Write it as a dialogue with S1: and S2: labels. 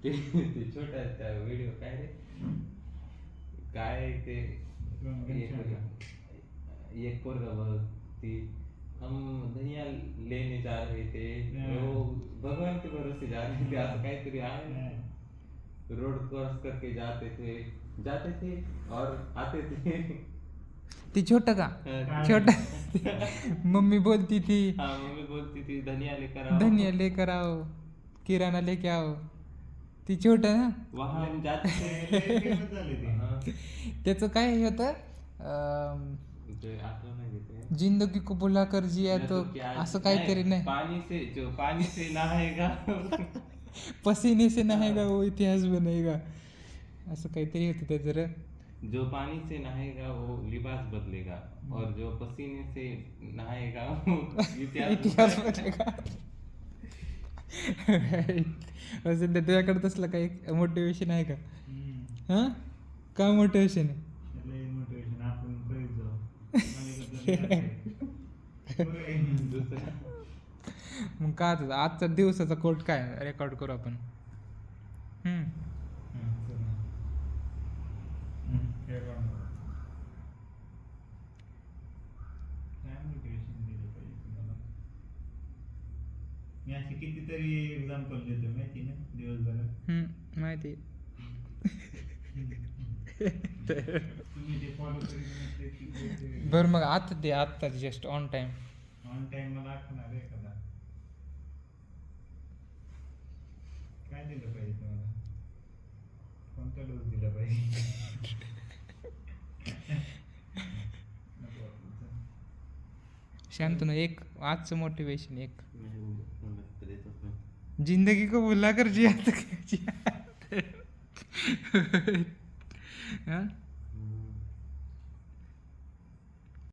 S1: ते छोटा व्हिडिओ काय रे, काय ते एक पोरगा बघ ती, हम धनिया लेने जा रहे थे, वो भगवान के भरोसे जा रहे थे, असं काहीतरी आहे ना. रोड क्रॉस करके जाते थे और आते थे.
S2: ती छोट का छोटा मम्मी बोलती थी
S1: हाँ मम्मी बोलती थी धनिया लेकर आओ,
S2: धनिया लेकर आओ, किराणा लेके आओ. ती छोट ना,
S1: वहाँ हम जाते थे. हाँ,
S2: त्याचं काय होतं
S1: ते आठवण नाही देते.
S2: जिंदगी को बुला कर जिया तो
S1: क्या
S2: असं काहीतरी नाही,
S1: पानी से नहाएगा.
S2: पसीने से नहाएगा वो इतिहास बनेगा, असं काहीतरी होतं त्याचं रे.
S1: जो पानी से नहाएगा वो लिबास बदलेगा, और जो पसीने से नहाएगा वो
S2: इतिहास बनेगा. असं तुझ्याकडे तसलं काही मोटिवेशन आहे का? हां, काय मोटिवेशन आहे? मग का आजचा दिवसाचा कोट काय रेकॉर्ड करू आपण?
S3: मी अशी कितीतरी एक्झाम्पल देतो माहिती ना दिवसभरात.
S2: माहिती.
S3: तुम्ही ते फॉलो करीत
S2: बरं मग आता ते आत्ता जस्ट ऑन टाइम
S3: मला आठवणार आहे एखादा. काय दिलं पाहिजे तुम्हाला, कोणता डोस दिला पाहिजे?
S2: शांतनु, एक आजचं मोटिवेशन एक, जिंदगी को भुला कर जिया.